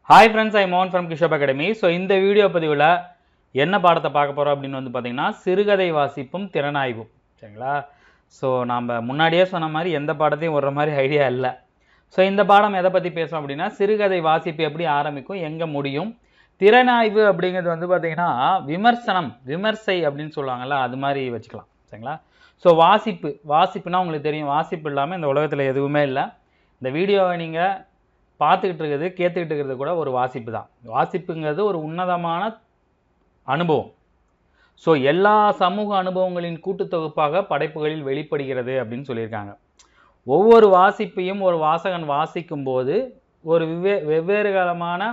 Hi friends, I am Mohan from Kishop Academy. So இந்த video பதிவில் என்ன பாடத்தை பார்க்க போகிறோம் அப்படின்னு வந்து பார்த்தீங்கன்னா சிறுகதை வாசிப்பும் திறனாய்வும். சரிங்களா? ஸோ நம்ம முன்னாடியே சொன்ன மாதிரி எந்த பாடத்தையும் வர்ற மாதிரி ஐடியா இல்லை. ஸோ இந்த பாடம் எதை பற்றி பேசும் அப்படின்னா சிறுகதை வாசிப்பு எப்படி ஆரம்பிக்கும், எங்கே முடியும், திறனாய்வு அப்படிங்கிறது வந்து பார்த்தீங்கன்னா விமர்சை அப்படின்னு சொல்லுவாங்கள்ல, அது மாதிரி வச்சுக்கலாம். சரிங்களா? ஸோ வாசிப்புனா உங்களுக்கு தெரியும், வாசிப்பு இல்லாமல் இந்த உலகத்தில் எதுவுமே இல்லை. இந்த வீடியோவை நீங்கள் பார்த்துக்கிட்டு இருக்கிறது கேட்டுக்கிட்டு இருக்கிறது கூட ஒரு வாசிப்பு தான். வாசிப்புங்கிறது ஒரு உன்னதமான அனுபவம். ஸோ எல்லா சமூக அனுபவங்களின் கூட்டுத்தொகுப்பாக படைப்புகளில் வெளிப்படுகிறது அப்படின்னு சொல்லியிருக்காங்க. ஒவ்வொரு வாசிப்பையும் ஒரு வாசகன் வாசிக்கும் போது ஒரு வெவ்வேறு காலமான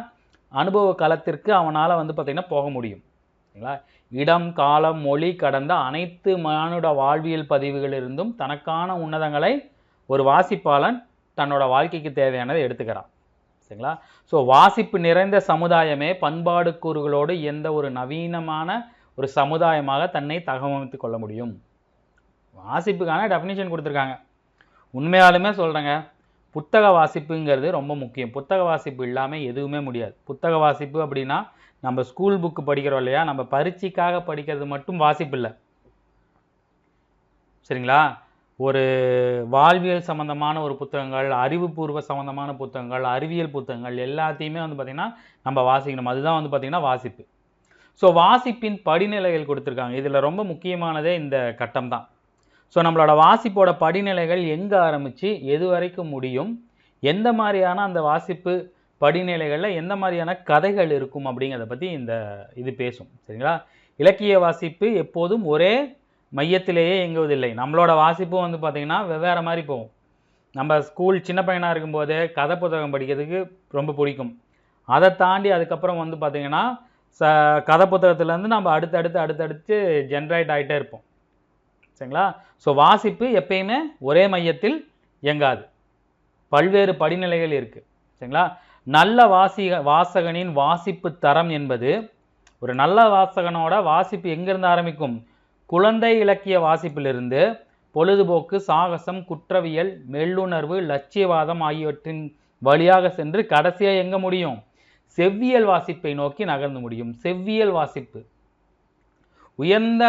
அனுபவ களத்திற்கு அவனால் வந்து பார்த்திங்கன்னா போக முடியும். சரிங்களா? இடம், காலம், மொழி கடந்த அனைத்து மானுட வாழ்வியல் பதிவுகளிலிருந்தும் தனக்கான உன்னதங்களை ஒரு வாசிப்பாளன் தன்னோட வாழ்க்கைக்கு தேவையானதை எடுத்துக்கிறான். சரிங்களா? ஸோ வாசிப்பு நிறைந்த சமுதாயமே பண்பாடு கூறுகளோடு எந்த ஒரு நவீனமான ஒரு சமுதாயமாக தன்னை தகவமைத்து கொள்ள முடியும். வாசிப்புக்கான டெஃபினிஷன் கொடுத்துருக்காங்க. உண்மையாலுமே சொல்கிறேங்க, புத்தக வாசிப்புங்கிறது ரொம்ப முக்கியம். புத்தக வாசிப்பு இல்லாமல் எதுவுமே முடியாது. புத்தக வாசிப்பு அப்படின்னா நம்ம ஸ்கூல் புக்கு படிக்கிறோம் இல்லையா, நம்ம பரீட்சைக்காக படிக்கிறது மட்டும் வாசிப்பு இல்லை. சரிங்களா? ஒரு வாழ்வியல் சம்மந்தமான ஒரு புத்தகங்கள், அறிவுபூர்வ சம்மந்தமான புத்தகங்கள், அறிவியல் புத்தகங்கள் எல்லாத்தையுமே வந்து பார்த்திங்கன்னா நம்ம வாசிக்கணும். அதுதான் வந்து பார்த்திங்கன்னா வாசிப்பு. ஸோ வாசிப்பின் படிநிலைகள் கொடுத்துருக்காங்க. இதில் ரொம்ப முக்கியமானதே இந்த கட்டம் தான். ஸோ நம்மளோட வாசிப்போட படிநிலைகள் எங்கே ஆரம்பித்து எது வரைக்கும் முடியும், எந்த மாதிரியான அந்த வாசிப்பு படிநிலைகளில் எந்த மாதிரியான கதைகள் இருக்கும் அப்படிங்கிறத பற்றி இது பேசும். சரிங்களா? இலக்கிய வாசிப்பு எப்போதும் ஒரே மையத்திலேயே இயங்குவதில்லை. நம்மளோட வாசிப்பும் வந்து பார்த்திங்கன்னா வெவ்வேறு மாதிரி போகும். நம்ம ஸ்கூல் சின்ன பையனாக இருக்கும்போது கதை புத்தகம் படிக்கிறதுக்கு ரொம்ப பிடிக்கும். அதை தாண்டி அதுக்கப்புறம் வந்து பார்த்திங்கன்னா கதை புத்தகத்துலேருந்து நம்ம அடுத்தடுத்து ஜென்ரேட் ஆகிட்டே இருப்போம். சரிங்களா? ஸோ வாசிப்பு எப்பயுமே ஒரே மையத்தில் இயங்காது, பல்வேறு படிநிலைகள் இருக்குது. சரிங்களா? நல்ல வாசகனின் வாசிப்பு தரம் என்பது, ஒரு நல்ல வாசகனோட வாசிப்பு எங்கேருந்து ஆரம்பிக்கும், குழந்தை இலக்கிய வாசிப்பிலிருந்து பொழுதுபோக்கு, சாகசம், குற்றவியல், மெல்லுணர்வு, லட்சியவாதம் ஆகியவற்றின் வழியாக சென்று கடைசியாக எங்கே முடியும், செவ்வியல் வாசிப்பை நோக்கி நகர்ந்து முடியும். செவ்வியல் வாசிப்பு உயர்ந்த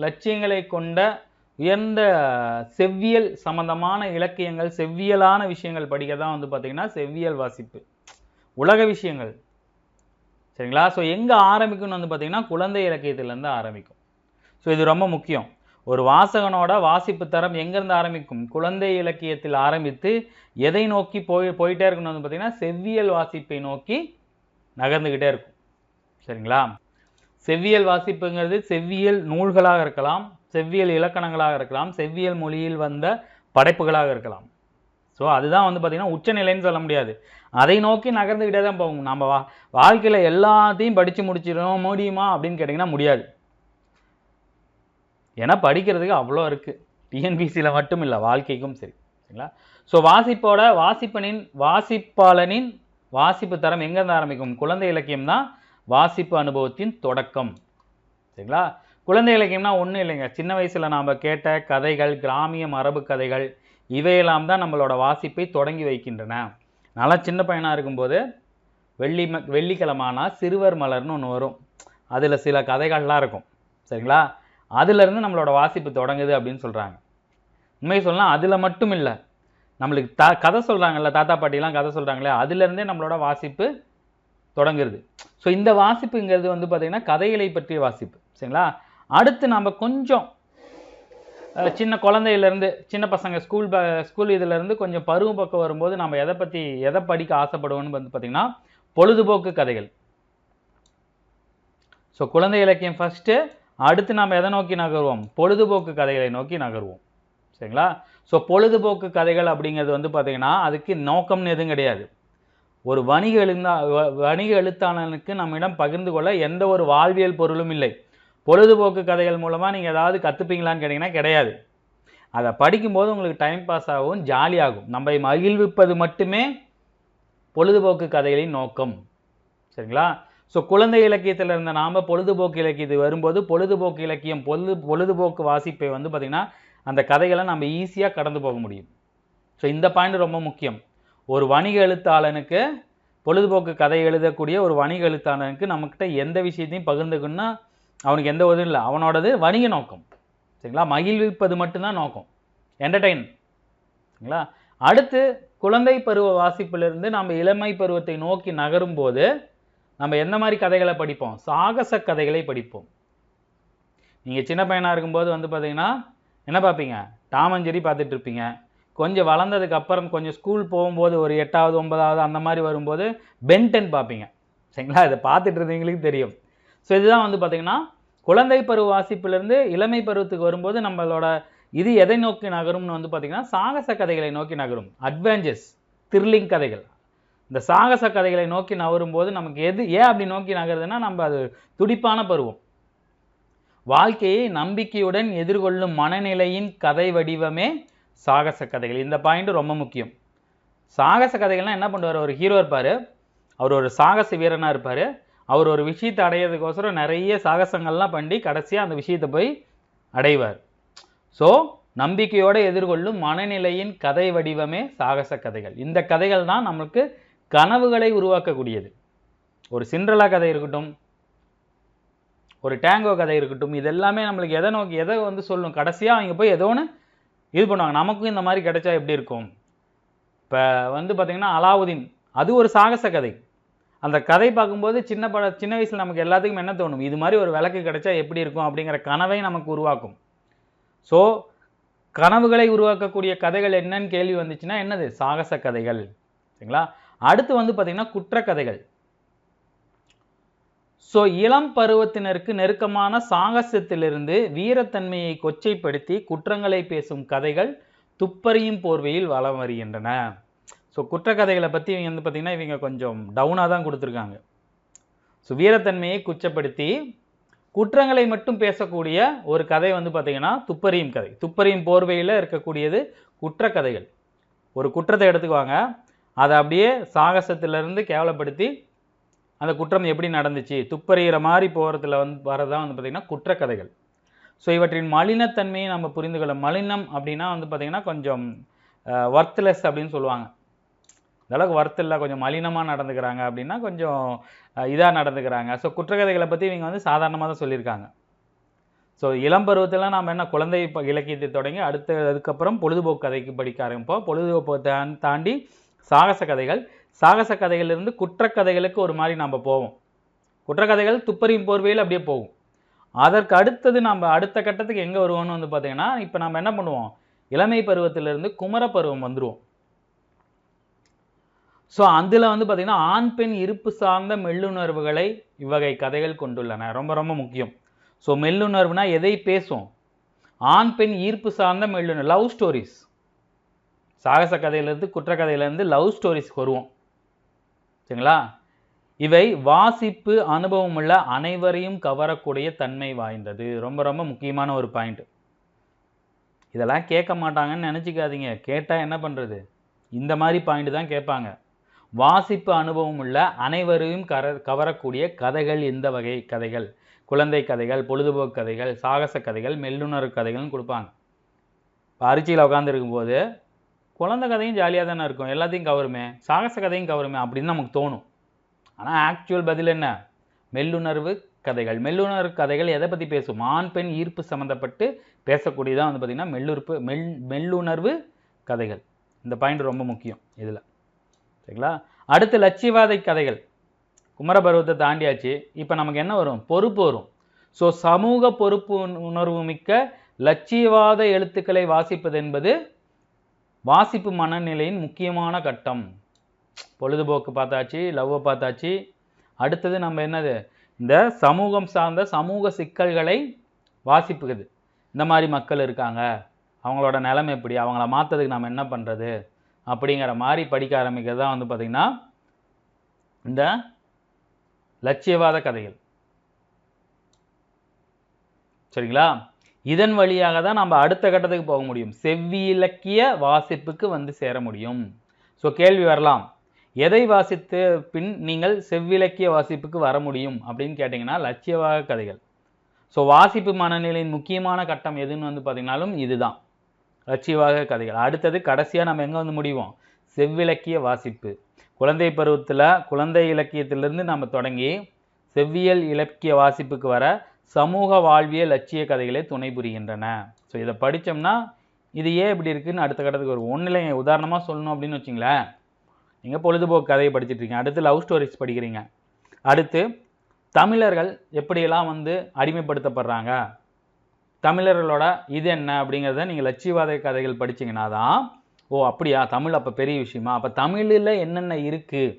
லட்சியங்களை கொண்ட உயர்ந்த செவ்வியல் சம்பந்தமான இலக்கியங்கள், செவ்வியலான விஷயங்கள் படிக்க தான் வந்து பார்த்திங்கன்னா செவ்வியல் வாசிப்பு, உலக விஷயங்கள். சரிங்களா? ஸோ எங்கே ஆரம்பிக்கும்னு வந்து பார்த்திங்கன்னா குழந்தை இலக்கியத்திலேருந்து ஆரம்பிக்கும். ஸோ இது ரொம்ப முக்கியம். ஒரு வாசகனோட வாசிப்பு தரம் எங்கேருந்து ஆரம்பிக்கும், குழந்தை இலக்கியத்தில் ஆரம்பித்து எதை நோக்கி போயிட்டே இருக்கணும் வந்து பார்த்திங்கன்னா செவ்வியல் வாசிப்பை நோக்கி நகர்ந்துக்கிட்டே இருக்கும். சரிங்களா? செவ்வியல் வாசிப்புங்கிறது செவ்வியல் நூல்களாக இருக்கலாம், செவ்வியல் இலக்கணங்களாக இருக்கலாம், செவ்வியல் மொழியில் வந்த படைப்புகளாக இருக்கலாம். ஸோ அதுதான் வந்து பார்த்திங்கன்னா உச்சநிலைன்னு சொல்ல முடியாது. அதை நோக்கி நகர்ந்துக்கிட்டே தான் போகும். நம்ம வாழ்க்கையில் எல்லாத்தையும் படித்து முடிச்சிடணும் முடியுமா அப்படின்னு கேட்டிங்கன்னா முடியாது. ஏன்னா படிக்கிறதுக்கு அவ்வளோ இருக்குது. டிஎன்பிசியில் மட்டும் இல்லை, வாழ்க்கைக்கும் சரி. சரிங்களா? ஸோ வாசிப்பாளனின் வாசிப்பு தரம் எங்கேருந்து ஆரம்பிக்கும், குழந்தை இலக்கியம் தான் வாசிப்பு அனுபவத்தின் தொடக்கம். சரிங்களா? குழந்தை இலக்கியம்னா ஒன்றும் இல்லைங்க, சின்ன வயசில் நாம் கேட்ட கதைகள், கிராமிய மரபு கதைகள், இவையெல்லாம் தான் நம்மளோட வாசிப்பை தொடங்கி வைக்கின்றன. நல்லா சின்ன பையனாக இருக்கும்போது வெள்ளிக்கிழமானா சிறுவர் மலர்னு ஒன்று வரும், அதில் சில கதைகள்லாம் இருக்கும். சரிங்களா? அதிலிருந்து நம்மளோட வாசிப்பு தொடங்குது அப்படின்னு சொல்கிறாங்க. உண்மையை சொல்லலாம், அதில் மட்டும் இல்லை, நம்மளுக்கு கதை சொல்கிறாங்கல்ல, தாத்தா பாட்டிலாம் கதை சொல்கிறாங்களே, அதுலேருந்தே நம்மளோட வாசிப்பு தொடங்குறது. ஸோ இந்த வாசிப்புங்கிறது வந்து பார்த்திங்கன்னா கதைகளை பற்றிய வாசிப்பு. சரிங்களா? அடுத்து நம்ம கொஞ்சம் சின்ன குழந்தையிலேருந்து, சின்ன பசங்க ஸ்கூல் இதிலேருந்து கொஞ்சம் பருவம் பக்கம் வரும்போது நம்ம எதை படிக்க ஆசைப்படுவோம்னு வந்து பார்த்திங்கன்னா பொழுதுபோக்கு கதைகள். ஸோ குழந்தை இலக்கியம் ஃபஸ்ட்டு, அடுத்து நாம் எதை நோக்கி நகர்வோம், பொழுதுபோக்கு கதைகளை நோக்கி நகர்வோம். சரிங்களா? ஸோ பொழுதுபோக்கு கதைகள் அப்படிங்கிறது வந்து பார்த்திங்கன்னா அதுக்கு நோக்கம்னு எதுவும் கிடையாது. ஒரு வணிக எழுத்தாளனுக்கு நம்மிடம் பகிர்ந்து கொள்ள எந்த ஒரு வாழ்வியல் பொருளும் இல்லை. பொழுதுபோக்கு கதைகள் மூலமாக நீங்கள் ஏதாவது கற்றுப்பீங்களான்னு கேட்டிங்கன்னா கிடையாது. அதை படிக்கும்போது உங்களுக்கு டைம் பாஸ் ஆகும், ஜாலியாகும். நம்ம மகிழ்விப்பது மட்டுமே பொழுதுபோக்கு கதைகளின் நோக்கம். சரிங்களா? ஸோ குழந்தை இலக்கியத்தில் இருந்த நாம் பொழுதுபோக்கு இலக்கியத்துக்கு வரும்போது பொழுதுபோக்கு இலக்கியம் பொழுதுபோக்கு வாசிப்பை வந்து பார்த்திங்கன்னா அந்த கதைகளை நம்ம ஈஸியாக கடந்து போக முடியும். ஸோ இந்த பாயிண்ட் ரொம்ப முக்கியம். ஒரு வணிக எழுத்தாளனுக்கு பொழுதுபோக்கு கதை எழுதக்கூடிய ஒரு வணிக எழுத்தாளனுக்கு நம்மக்கிட்ட எந்த விஷயத்தையும் பகிர்ந்துக்கணும்னா அவனுக்கு எந்த உதவியும் இல்லை. அவனோடது வணிக நோக்கம். சரிங்களா? மகிழ்விப்பது மட்டும்தான் நோக்கம், என்டர்டெயின். சரிங்களா? அடுத்து குழந்தை பருவ வாசிப்பிலிருந்து நம்ம இளமை பருவத்தை நோக்கி நகரும் போது நம்ம எந்த மாதிரி கதைகளை படிப்போம்? சாகச கதைகளை படிப்போம். நீங்கள் சின்ன பையனாக இருக்கும்போது பார்த்தீங்கன்னா என்ன பார்ப்பீங்க? டாம் அண்ட் ஜெர்ரி பார்த்துட்டு இருப்பீங்க. கொஞ்சம் வளர்ந்ததுக்கு அப்புறம் கொஞ்சம் ஸ்கூல் போகும்போது ஒரு 8வது 9வது அந்த மாதிரி வரும்போது பென் 10 பார்ப்பீங்க. சரிங்களா? இதை பார்த்துட்டு இருந்தவங்களுக்கு தெரியும். ஸோ இதுதான் பார்த்தீங்கன்னா குழந்தை பருவ வாசிப்பிலிருந்து இளமை பருவத்துக்கு வரும்போது நம்மளோட இது எதை நோக்கி நகரும்னு பார்த்தீங்கன்னா சாகச கதைகளை நோக்கி நகரும். அட்வென்ச்சர்ஸ், த்ரில்லிங் கதைகள். இந்த சாகச கதைகளை நோக்கி நகரும்போது நமக்கு ஏன் அப்படி நோக்கி நகருதுன்னா நம்ம அது துடிப்பான பருவம். வாழ்க்கையை நம்பிக்கையுடன் எதிர்கொள்ளும் மனநிலையின் கதை வடிவமே சாகச கதைகள். இந்த பாயிண்ட் ரொம்ப முக்கியம். சாகச கதைகள்லாம் என்ன பண்ணுவார்? ஒரு ஹீரோ இருப்பார், அவர் ஒரு சாகச வீரனாக இருப்பார். அவர் ஒரு விஷயத்தை அடையிறதுக்கோசரம் நிறைய சாகசங்கள்லாம் பண்ணி கடைசியாக அந்த விஷயத்தை போய் அடைவார். ஸோ நம்பிக்கையோடு எதிர்கொள்ளும் மனநிலையின் கதை வடிவமே சாகச கதைகள். இந்த கதைகள் தான் நம்மளுக்கு கனவுகளை உருவாக்கக்கூடியது. ஒரு சிண்ட்ரெல்லா கதை இருக்கட்டும், ஒரு டேங்கோ கதை இருக்கட்டும், இது எல்லாமே நம்மளுக்கு எதை நோக்கி எதை சொல்லும்? கடைசியாக அவங்க போய் ஏதோ ஒன்று இது பண்ணுவாங்க. நமக்கும் இந்த மாதிரி கிடைச்சா எப்படி இருக்கும்? இப்போ பார்த்தீங்கன்னா அலாவுதீன், அது ஒரு சாகச கதை. அந்த கதை பார்க்கும்போது சின்ன வயசில் நமக்கு எல்லாத்துக்கும் என்ன தோணும்? இது மாதிரி ஒரு விளக்கு கிடைச்சா எப்படி இருக்கும் அப்படிங்கிற கனவை நமக்கு உருவாக்கும். ஸோ கனவுகளை உருவாக்கக்கூடிய கதைகள் என்னன்னு கேள்வி வந்துச்சுன்னா என்னது? சாகச கதைகள். சரிங்களா? அடுத்து பார்த்தீங்கன்னா குற்றக்கதைகள். ஸோ இளம் பருவத்தினருக்கு நெருக்கமான சாகசத்திலிருந்து வீரத்தன்மையை கொச்சைப்படுத்தி குற்றங்களை பேசும் கதைகள் துப்பறியும் போர்வையில் வலம் வருகின்றன. ஸோ குற்றக்கதைகளை பற்றி இவங்க பார்த்தீங்கன்னா இவங்க கொஞ்சம் டவுனாக தான் கொடுத்துருக்காங்க. ஸோ வீரத்தன்மையை குச்சப்படுத்தி குற்றங்களை மட்டும் பேசக்கூடிய ஒரு கதை பார்த்தீங்கன்னா துப்பறியும் கதை. துப்பறியும் போர்வையில் இருக்கக்கூடியது குற்றக்கதைகள். ஒரு குற்றத்தை எடுத்துக்குவாங்க, அதை அப்படியே சாகசத்திலிருந்து கேவலப்படுத்தி அந்த குற்றம் எப்படி நடந்துச்சு துப்பறிகிற மாதிரி போகிறதுல வரதான் பார்த்தீங்கன்னா குற்றக்கதைகள். ஸோ இவற்றின் மலினத்தன்மையை நம்ம புரிந்து கொள்ள. மலினம் அப்படின்னா பார்த்தீங்கன்னா கொஞ்சம் ஒர்த்லெஸ் அப்படின்னு சொல்லுவாங்க. இந்தளவுக்கு ஒர்த் இல்லை, கொஞ்சம் மலினமாக நடந்துக்கிறாங்க அப்படின்னா கொஞ்சம் இதாக நடந்துக்கிறாங்க. ஸோ குற்றக்கதைகளை பற்றி இவங்க சாதாரணமாக தான் சொல்லியிருக்காங்க. ஸோ இளம் பருவத்தில் நாம் என்ன குழந்தை இலக்கியத்தை தொடங்கி அதுக்கப்புறம் பொழுதுபோக்கு கதைக்கு படிக்க ஆரம்பிப்போம். பொழுதுபோக்கு தாண்டி சாகச கதைகள், சாகச கதைகளிலிருந்து குற்றக்கதைகளுக்கு ஒரு மாதிரி நம்ம போவோம். குற்றக்கதைகள் துப்பறியும் போர்வையில் அப்படியே போகும். அதற்கு அடுத்தது நம்ம அடுத்த கட்டத்துக்கு எங்கே வருவோம்னு பார்த்தீங்கன்னா இப்போ நம்ம என்ன பண்ணுவோம்? இளமை பருவத்திலிருந்து குமர பருவம் வந்துடுவோம். ஸோ அதில் பார்த்தீங்கன்னா ஆண் பெண் இருப்பு சார்ந்த மெல்லுணர்வுகளை இவ்வகை கதைகள் கொண்டுள்ளன. ரொம்ப ரொம்ப முக்கியம். ஸோ மெல்லுணர்வுனா எதை பேசும்? ஆண் பெண் ஈர்ப்பு சார்ந்த மெல்லுணர்வு, லவ் ஸ்டோரிஸ். சாகச கதையிலேருந்து குற்றக்கதையிலேருந்து லவ் ஸ்டோரிஸ்க்கு வருவோம். சரிங்களா? இவை வாசிப்பு அனுபவம் உள்ள அனைவரையும் கவரக்கூடிய தன்மை வாய்ந்தது. ரொம்ப ரொம்ப முக்கியமான ஒரு பாயிண்ட். இதெல்லாம் கேட்க மாட்டாங்கன்னு நினச்சிக்காதீங்க. கேட்டால் என்ன பண்ணுறது? இந்த மாதிரி பாயிண்ட் தான் கேட்பாங்க. வாசிப்பு அனுபவம் உள்ள அனைவரையும் கவரக்கூடிய கதைகள் எந்த வகை கதைகள்? குழந்தை கதைகள், பொழுதுபோக்கு கதைகள், சாகச கதைகள், மெல்லுணர்வு கதைகள்னு கொடுப்பாங்க. இப்போ அரிச்சியில் உட்காந்துருக்கும்போது குழந்தை கதையும் ஜாலியாக தானே இருக்கும், எல்லாத்தையும் கவருமே, சாகச கதையும் கவருமே அப்படின்னு நமக்கு தோணும். ஆனால் ஆக்சுவல் பதில் என்ன? மெல்லுணர்வு கதைகள். மெல்லுணர்வு கதைகள் எதை பற்றி பேசும்? ஆண் பெண் ஈர்ப்பு சம்மந்தப்பட்டு பேசக்கூடியதான் பார்த்திங்கன்னா மெல்லுணர்வு கதைகள். இந்த பாயிண்ட் ரொம்ப முக்கியம் இதில். சரிங்களா? அடுத்து லட்சியவாத கதைகள். குமரபருவத்தை தாண்டியாச்சு. இப்போ நமக்கு என்ன வரும்? பொறுப்பு வரும். ஸோ சமூக பொறுப்பு உணர்வு மிக்க லட்சியவாத எழுத்துக்களை வாசிப்பது என்பது வாசிப்பு மனநிலையின் முக்கியமான கட்டம். பொழுதுபோக்கு பார்த்தாச்சு, லவ்வை பார்த்தாச்சு. அடுத்தது நம்ம என்னது? இந்த சமூகம் சார்ந்த சமூக சிக்கல்களை வாசிப்புக்குது. இந்த மாதிரி மக்கள் இருக்காங்க, அவங்களோட நிலைமை எப்படி, அவங்கள மாற்றதுக்கு நம்ம என்ன பண்ணுறது அப்படிங்கிற மாதிரி படிக்க ஆரம்பிக்கிறது தான் பார்த்திங்கன்னா இந்த லட்சியவாத கதைகள். சரிங்களா? இதன் வழியாக தான் நம்ம அடுத்த கட்டத்துக்கு போக முடியும். செவ்விலக்கிய வாசிப்புக்கு சேர முடியும். ஸோ கேள்வி வரலாம், எதை வாசித்து பின் நீங்கள் செவ்விலக்கிய வாசிப்புக்கு வர முடியும் அப்படின்னு கேட்டிங்கன்னா லட்சியவாத கதைகள். ஸோ வாசிப்பு மனநிலையின் முக்கியமான கட்டம் எதுன்னு பார்த்தீங்கன்னாலும் இதுதான், லட்சியவாத கதைகள். அடுத்தது கடைசியாக நம்ம எங்கே முடிவோம்? செவ்விலக்கிய வாசிப்பு. குழந்தை பருவத்தில் குழந்தை இலக்கியத்திலிருந்து நம்ம தொடங்கி செவ்வியல் இலக்கிய வாசிப்புக்கு வர சமூக வாழ்வியல் லட்சிய கதைகளே துணை புரிகின்றன. ஸோ இதை படித்தோம்னா இது ஏன் இப்படி இருக்குன்னு அடுத்த கட்டத்துக்கு வரும். ஒன்றும் இல்லைங்க, உதாரணமாக சொல்லணும் அப்படின்னு வச்சிங்களேன், நீங்கள் பொழுதுபோக்கு கதையை படிச்சுட்ருக்கீங்க, அடுத்து லவ் ஸ்டோரிஸ் படிக்கிறீங்க, அடுத்து தமிழர்கள் எப்படியெல்லாம் அடிமைப்படுத்தப்படுறாங்க, தமிழர்களோட இது என்ன அப்படிங்கிறத நீங்கள் லட்சியவாத கதைகள் படிச்சிங்கன்னா தான், ஓ அப்படியா தமிழ் அப்போ பெரிய விஷயமா, அப்போ தமிழில் என்னென்ன இருக்குது,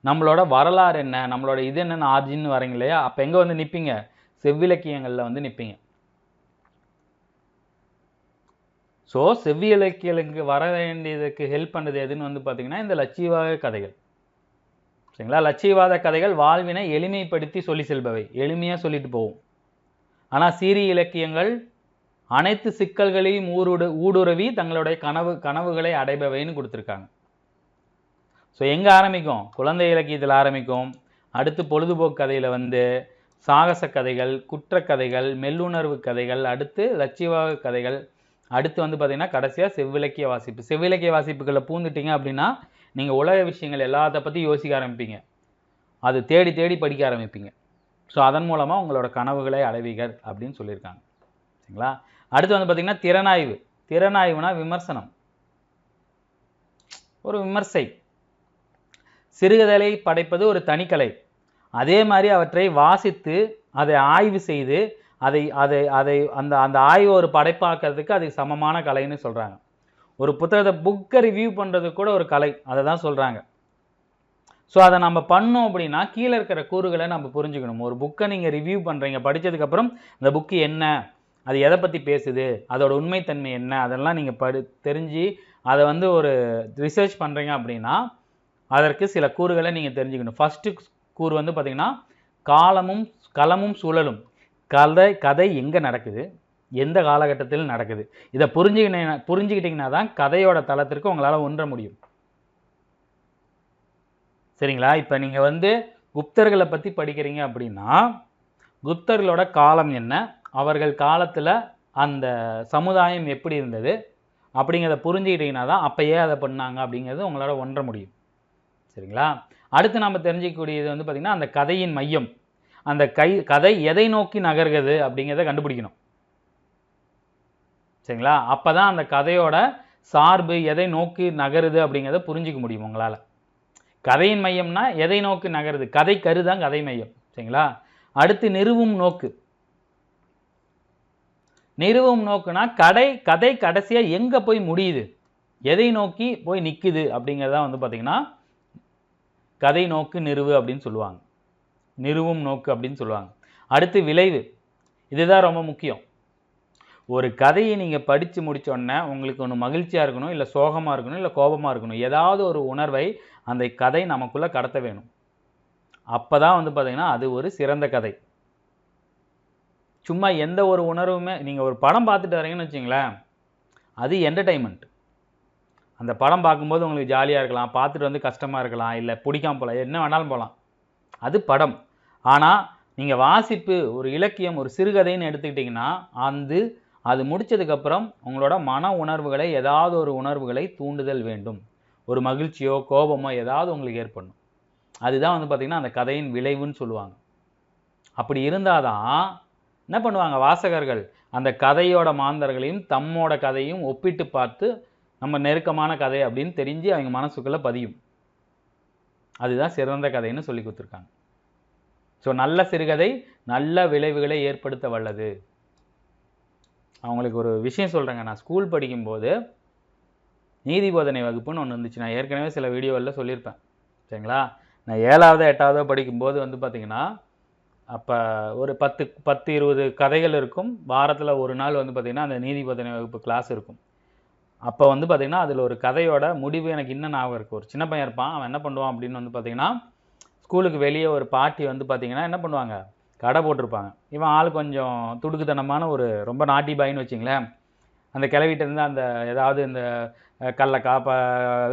நம்மளோட வரலாறு என்ன, நம்மளோட இது என்னென்ன ஆர்ஜின்னு வரீங்க இல்லையா, அப்போ எங்கே நிற்பீங்க, செவ்விலக்கியங்களில் நிற்பீங்க. ஸோ செவ்வியலக்கியலுக்கு வர வேண்டியதுக்கு ஹெல்ப் பண்ணுறது எதுன்னு பார்த்தீங்கன்னா இந்த லட்சியவாத கதைகள். சரிங்களா? லட்சியவாத கதைகள் வாழ்வினை எளிமைப்படுத்தி சொல்லி செல்பவை, எளிமையாக சொல்லிட்டு போவோம். ஆனால் சீரிய இலக்கியங்கள் அனைத்து சிக்கல்களையும் ஊடுருவி தங்களுடைய கனவுகளை அடைபவைன்னு கொடுத்துருக்காங்க. ஸோ எங்கே ஆரம்பிக்கும், குழந்தை இலக்கியத்தில் ஆரம்பிக்கும், அடுத்து பொழுதுபோக்கு கதையில் சாகச கதைகள், குற்றக்கதைகள், மெல்லுணர்வு கதைகள், அடுத்து லட்சியவாத கதைகள், அடுத்து பார்த்தீங்கன்னா கடைசியாக செவ்விலக்கிய வாசிப்பு. செவ்விலக்கிய வாசிப்புகளில் பூந்துட்டீங்க அப்படின்னா நீங்கள் உலக விஷயங்கள் எல்லாத்த பற்றி யோசிக்க ஆரம்பிப்பீங்க, அது தேடி தேடி படிக்க ஆரம்பிப்பீங்க. ஸோ அதன் மூலமாக உங்களோட கனவுகளை அடைவீர்கள் அப்படின்னு சொல்லியிருக்காங்க. சரிங்களா? அடுத்து பார்த்தீங்கன்னா திறனாய்வு. திறனாய்வுனா விமர்சனம், ஒரு விமர்சை. சிறுகதை படைப்பது ஒரு தனிக்கலை. அதே மாதிரி அவற்றை வாசித்து அதை ஆய்வு செய்து அதை அதை அதை அந்த அந்த ஆய்வு ஒரு படைப்பாக்கிறதுக்கு அதுக்கு சமமான கலைன்னு சொல்கிறாங்க. ஒரு புத்தகத்தை புக்கை ரிவ்யூ பண்ணுறது கூட ஒரு கலை, அதை தான் சொல்கிறாங்க. ஸோ அதை நம்ம பண்ணோம் அப்படின்னா கீழே இருக்கிற கூறுகளை நம்ம புரிஞ்சுக்கணும். ஒரு புக்கை நீங்கள் ரிவ்யூ பண்ணுறீங்க, படித்ததுக்கப்புறம் அந்த புக்கு என்ன, அது எதை பற்றி பேசுது, அதோட உண்மைத்தன்மை என்ன, அதெல்லாம் நீங்கள் தெரிஞ்சு அதை ஒரு ரிசர்ச் பண்ணுறீங்க அப்படின்னா அதற்கு சில கூறுகளை நீங்கள் தெரிஞ்சுக்கணும். ஃபஸ்ட்டு கூறு பார்த்திங்கன்னா களமும் சூழலும். கதை எங்கே நடக்குது, எந்த காலகட்டத்தில் நடக்குது, இதை புரிஞ்சுக்கிட்டீங்கன்னா தான் கதையோட தளத்திற்கு உங்களால் ஒன்ற முடியும். சரிங்களா? இப்போ நீங்கள் குப்தர்களை பற்றி படிக்கிறீங்க அப்படின்னா குப்தர்களோட காலம் என்ன, அவர்கள் காலத்தில் அந்த சமுதாயம் எப்படி இருந்தது அப்படிங்கிறத புரிஞ்சுக்கிட்டீங்கன்னா தான் அப்போயே அதை பண்ணாங்க அப்படிங்கிறது உங்களால் ஒன்ற முடியும். சரிங்களா? அடுத்து நம்ம தெரிஞ்சிக்கக்கூடியது பார்த்திங்கன்னா அந்த கதையின் மையம், அந்த கதை எதை நோக்கி நகர்கிறது அப்படிங்கிறத கண்டுபிடிக்கணும். சரிங்களா? அப்போ தான் அந்த கதையோட சார்பு எதை நோக்கி நகருது அப்படிங்கிறத புரிஞ்சிக்க முடியும் உங்களால். கதையின் மையம்னா எதை நோக்கி நகருது, கதை கருதான் கதை மையம். சரிங்களா? அடுத்து நிறுவும் நோக்கு. நிறுவும் நோக்குனா கதை கடைசியாக எங்கே போய் முடியுது, எதை நோக்கி போய் நிற்குது அப்படிங்கிறதான் பார்த்தீங்கன்னா கதை நோக்கு நிறுவு அப்படின்னு சொல்லுவாங்க, நிறுவும் நோக்கு அப்படின்னு சொல்லுவாங்க. அடுத்து விளைவு. இதுதான் ரொம்ப முக்கியம். ஒரு கதையை நீங்கள் படித்து முடித்தோடனே உங்களுக்கு ஒன்று மகிழ்ச்சியாக இருக்கணும், இல்லை சோகமாக இருக்கணும், இல்லை கோபமாக இருக்கணும், ஏதாவது ஒரு உணர்வை அந்த கதை நமக்குள்ளே கடத்த வேணும். அப்போ தான் பார்த்தீங்கன்னா அது ஒரு சிறந்த கதை. சும்மா எந்த ஒரு உணர்வுமே, நீங்கள் ஒரு படம் பார்த்துட்டு வரீங்கன்னு வச்சிங்களேன், அது என்டர்டைன்மெண்ட். அந்த படம் பார்க்கும்போது உங்களுக்கு ஜாலியாக இருக்கலாம், பார்த்துட்டு கஷ்டமாக இருக்கலாம், இல்லை பிடிக்காமல் போகலாம், என்ன வேணாலும் போகலாம், அது படம். ஆனால் நீங்கள் வாசிப்பு, ஒரு இலக்கியம், ஒரு சிறுகதைன்னு எடுத்துக்கிட்டிங்கன்னா அது முடித்ததுக்கப்புறம் உங்களோட மன உணர்வுகளை, ஏதாவது ஒரு உணர்வுகளை தூண்டுதல் வேண்டும். ஒரு மகிழ்ச்சியோ கோபமோ ஏதாவது உங்களுக்கு ஏற்படணும். அதுதான் பார்த்திங்கன்னா அந்த கதையின் விளைவுன்னு சொல்லுவாங்க. அப்படி இருந்தால் தான் என்ன பண்ணுவாங்க வாசகர்கள், அந்த கதையோட மாந்தர்களையும் தம்மோட கதையும் ஒப்பிட்டு பார்த்து நம்ம நெருக்கமான கதை அப்படின்னு தெரிஞ்சு அவங்க மனசுக்குள்ளே பதியும். அதுதான் சிறந்த கதைன்னு சொல்லி கொடுத்துருக்காங்க. ஸோ நல்ல சிறுகதை நல்ல விளைவுகளை ஏற்படுத்த வல்லது. அவங்களுக்கு ஒரு விஷயம் சொல்கிறேங்க. நான் ஸ்கூல் படிக்கும்போது நீதி போதனை வகுப்புன்னு ஒன்று இருந்துச்சு. நான் ஏற்கனவே சில வீடியோவில் சொல்லியிருப்பேன். சரிங்களா? நான் 7வது 8வது படிக்கும்போது பார்த்திங்கன்னா அப்போ ஒரு 10-20 கதைகள் இருக்கும். வாரத்தில் ஒரு நாள் பார்த்திங்கன்னா அந்த நீதி போதனை வகுப்பு கிளாஸ் இருக்கும். அப்போ பார்த்திங்கன்னா அதில் ஒரு கதையோட முடிவு எனக்கு இன்னும் ஞாபகம் இருக்குது. ஒரு சின்ன பையன் இருப்பான், அவன் என்ன பண்ணுவான் அப்படின்னு பார்த்திங்கன்னா ஸ்கூலுக்கு வெளியே ஒரு பாட்டி பார்த்திங்கன்னா என்ன பண்ணுவாங்க, கடை போட்டிருப்பாங்க. இவன் ஆள் கொஞ்சம் துடுக்குத்தனமான ஒரு ரொம்ப நாட்டி பாயின்னு வச்சிங்களேன். அந்த கிளவிட்டேருந்து அந்த ஏதாவது இந்த கடலக்காய்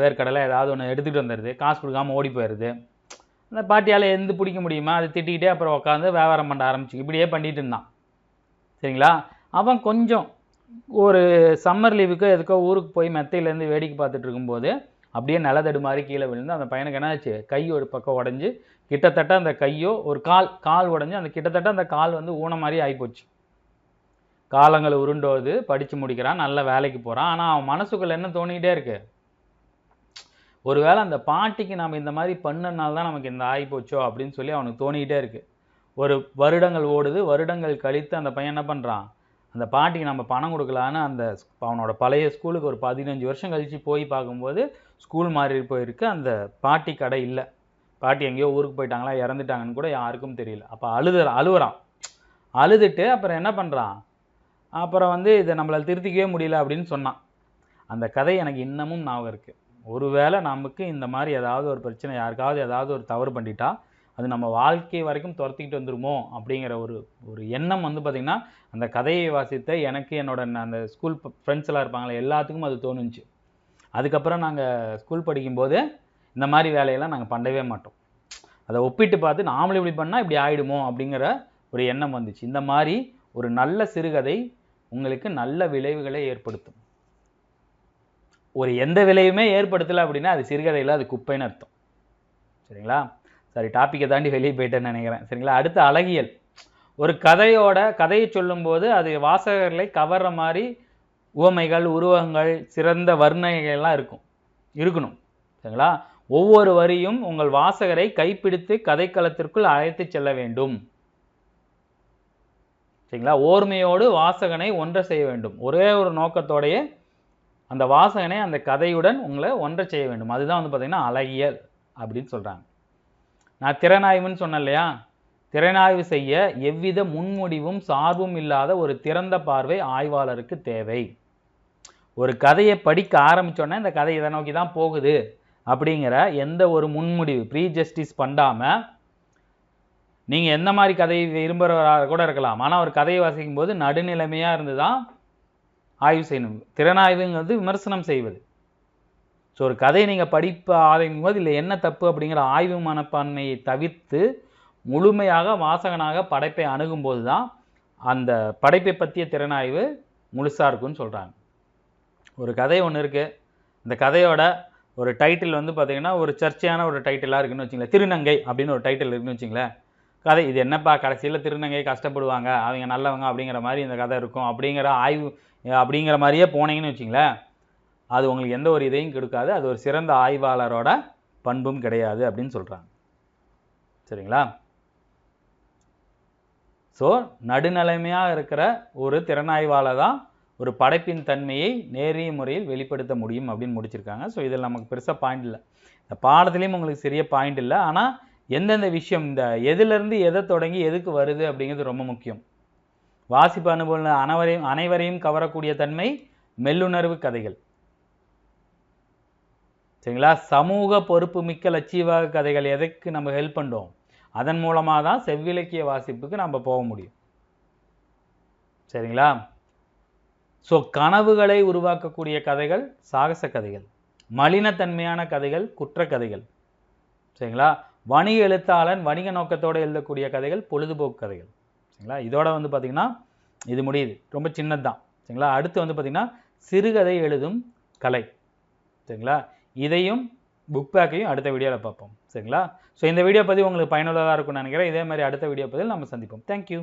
வேர்க்கடலை ஏதாவது ஒன்று எடுத்துகிட்டு வந்துடுது, காசு கொடுக்காமல் ஓடி போயிடுது. அந்த பாட்டியால் எந்த பிடிக்க முடியுமா, அதை திட்டிக்கிட்டே அப்புறம் உட்காந்து வியாபாரம் பண்ண ஆரம்பிச்சு இப்படியே பண்ணிட்டு இருந்தான். சரிங்களா? அவன் கொஞ்சம் ஒரு சம்மர் லீவுக்கு எதுக்கோ ஊருக்கு போய் மெத்தையிலேருந்து வேடிக்கை பார்த்துட்டு இருக்கும்போது அப்படியே நிலத்தடு மாதிரி கீழே விழுந்து அந்த பையனுக்கு என்ன ஆச்சு, கை ஒரு பக்கம் உடஞ்சி கிட்டத்தட்ட அந்த கையோ ஒரு கால் உடஞ்சி அந்த கிட்டத்தட்ட அந்த கால் வந்து ஊன மாதிரி ஆகிப்போச்சு. காலங்கள் உருண்டோது படித்து முடிக்கிறான், நல்ல வேலைக்கு போகிறான். ஆனால் அவன் மனசுக்குள்ளே என்ன தோணிக்கிட்டே இருக்கு, ஒருவேளை அந்த பாட்டிக்கு நம்ம இந்த மாதிரி பண்ணனால தான் நமக்கு இந்த ஆகிப்போச்சோ அப்படின்னு சொல்லி அவனுக்கு தோணிக்கிட்டே இருக்கு. ஒரு வருடங்கள் ஓடுது. வருடங்கள் கழித்து அந்த பையன் என்ன பண்ணுறான், அந்த பாட்டிக்கு நம்ம பணம் கொடுக்கலான்னு அந்த அவனோட பழைய ஸ்கூலுக்கு ஒரு 15 வருஷம் கழித்து போய் பார்க்கும்போது ஸ்கூல் மாறி போயிருக்கு. அந்த பாட்டி கடை இல்லை. பாட்டி எங்கேயோ ஊருக்கு போயிட்டாங்களா, இறந்துட்டாங்கன்னு கூட யாருக்கும் தெரியல. அப்போ அழுவுறான். அழுதுட்டு அப்புறம் என்ன பண்ணுறான், அப்புறம் வந்து இதை நம்மளால் திருத்திக்கவே முடியல அப்படின்னு சொன்னான். அந்த கதை எனக்கு இன்னமும் ஞாபகம் இருக்குது. ஒருவேளை நமக்கு இந்த மாதிரி ஏதாவது ஒரு பிரச்சனை, யாருக்காவது ஏதாவது ஒரு தவறு பண்ணிட்டா அது நம்ம வாழ்க்கை வரைக்கும் துரத்திக்கிட்டு வந்துருமோ அப்படிங்கிற ஒரு எண்ணம் வந்து பார்த்திங்கன்னா அந்த கதையை வாசித்த எனக்கு, என்னோட அந்த ஸ்கூல் ஃப்ரெண்ட்ஸ் எல்லாம் இருப்பாங்களே எல்லாத்துக்கும் அது தோணுச்சு. அதுக்கப்புறம் நாங்கள் ஸ்கூல் படிக்கும்போது இந்த மாதிரி வேலையெல்லாம் நாங்கள் பண்ணவே மாட்டோம். அதை ஒப்பிட்டு பார்த்து நாமளும் இப்படி பண்ணால் இப்படி ஆகிடுமோ அப்படிங்கிற ஒரு எண்ணம் வந்துச்சு. இந்த மாதிரி ஒரு நல்ல சிறுகதை உங்களுக்கு நல்ல விளைவுகளை ஏற்படுத்தும். ஒரு எந்த விளைவுமே ஏற்படுத்தலை அப்படின்னா அது சிறுகதையில் அது குப்பைன்னு அர்த்தம். சரிங்களா? சரி, டாப்பிக்கை தாண்டி வெளியே போயிட்டேன்னு நினைக்கிறேன். சரிங்களா? அடுத்து அழகியல். ஒரு கதையை சொல்லும்போது அது வாசகர்களை கவர்ற மாதிரி உவமைகள், உருவகங்கள், சிறந்த வர்ணனைகள்லாம் இருக்கணும். சரிங்களா? ஒவ்வொரு வரியும் உங்கள் வாசகரை கைப்பிடித்து கதைக்களத்திற்குள் அழைத்து செல்ல வேண்டும். சரிங்களா? ஓர்மையோடு வாசகனை ஒன்றை செய்ய வேண்டும். ஒரே ஒரு நோக்கத்தோடைய அந்த வாசகனை அந்த கதையுடன் உங்களை ஒன்றை செய்ய வேண்டும். அதுதான் வந்து பார்த்தீங்கன்னா அழகியல் அப்படின்னு சொல்கிறாங்க. நான் திறனாய்வுன்னு சொன்னேன் இல்லையா? திறனாய்வு செய்ய எவ்வித முன்முடிவும் சார்பும் இல்லாத ஒரு திறந்த பார்வை ஆய்வாளருக்கு தேவை. ஒரு கதையை படிக்க ஆரம்பித்தோன்னே இந்த கதை இதை நோக்கி தான் போகுது அப்படிங்கிற எந்த ஒரு முன்முடிவு ப்ரீஜஸ்டிஸ் பண்ணாமல், நீங்கள் எந்த மாதிரி கதையை விரும்புகிறவராக கூட இருக்கலாம், ஆனால் ஒரு கதையை வாசிக்கும் போது நடுநிலைமையாக இருந்து தான் ஆய்வு செய்யணும். திறனாய்வுங்கிறது விமர்சனம் செய்வது. ஸோ ஒரு கதையை நீங்கள் படிப்ப ஆரம்பிக்கும் போது இல்லை என்ன தப்பு அப்படிங்கிற ஆய்வு மனப்பான்மையை தவிர்த்து முழுமையாக வாசகனாக படைப்பை அணுகும்போது தான் அந்த படைப்பை பற்றிய திறனாய்வு முழுசாக இருக்குன்னு சொல்கிறாங்க. ஒரு கதை ஒன்று இருக்குது. இந்த கதையோட ஒரு டைட்டில் வந்து பார்த்திங்கன்னா ஒரு சர்ச்சையான ஒரு டைட்டிலாக இருக்குன்னு வச்சுங்களேன். திருநங்கை அப்படின்னு ஒரு டைட்டில் இருக்குன்னு வச்சுங்களேன். கதை இது என்னப்பா, கடைசியில் திருநங்கை கஷ்டப்படுவாங்க, அவங்க நல்லவங்க அப்படிங்கிற மாதிரி இந்த கதை இருக்கும் அப்படிங்கிற ஆய்வு அப்படிங்கிற மாதிரியே போனீங்கன்னு வச்சிங்களேன், அது உங்களுக்கு எந்த ஒரு இதையும் கொடுக்காது. அது ஒரு சிறந்த ஆய்வாளரோட பண்பும் கிடையாது அப்படின்னு சொல்கிறாங்க. சரிங்களா? ஸோ நடுநிலைமையாக இருக்கிற ஒரு திறனாய்வாளர் தான் ஒரு படைப்பின் தன்மையை நேரிய முறையில் வெளிப்படுத்த முடியும் அப்படின்னு முடிச்சிருக்காங்க. ஸோ இதில் நமக்கு பெருசாக பாயிண்ட் இல்லை. இந்த பாடத்துலேயும் உங்களுக்கு சரியாக பாயிண்ட் இல்லை. ஆனால் எந்தெந்த விஷயம், இந்த எதுலேருந்து எதை தொடங்கி எதுக்கு வருது அப்படிங்கிறது ரொம்ப முக்கியம். வாசிப்பு அனுபவம் அனைவரையும் கவரக்கூடிய தன்மை மெல்லுணர்வு கதைகள். சரிங்களா? சமூக பொறுப்பு மிக்க லட்சியவாக கதைகள் எதுக்கு நம்ம ஹெல்ப் பண்ணுறோம், அதன் மூலமாக தான் செவ்விலக்கிய வாசிப்புக்கு நம்ம போக முடியும். சரிங்களா? ஸோ கனவுகளை உருவாக்கக்கூடிய கதைகள் சாகச கதைகள், மலினத்தன்மையான கதைகள் குற்ற கதைகள். சரிங்களா? வணிக எழுத்தாளன் வணிக நோக்கத்தோடு எழுதக்கூடிய கதைகள் பொழுதுபோக்கு கதைகள். சரிங்களா? இதோட வந்து பார்த்திங்கன்னா இது முடியுது. ரொம்ப சின்னது தான். சரிங்களா? அடுத்து வந்து பார்த்திங்கன்னா சிறுகதை எழுதும் கலை. சரிங்களா? இதையும் புக் பேக்கையும் அடுத்த வீடியோவில் பார்ப்போம். சரிங்களா? ஸோ இந்த வீடியோ பதிவு உங்களுக்கு பயனுள்ளதாக இருக்கும்னு நினைக்கிறேன். இதே மாதிரி அடுத்த வீடியோ பதிவில் நம்ம சந்திப்போம். தேங்க்யூ.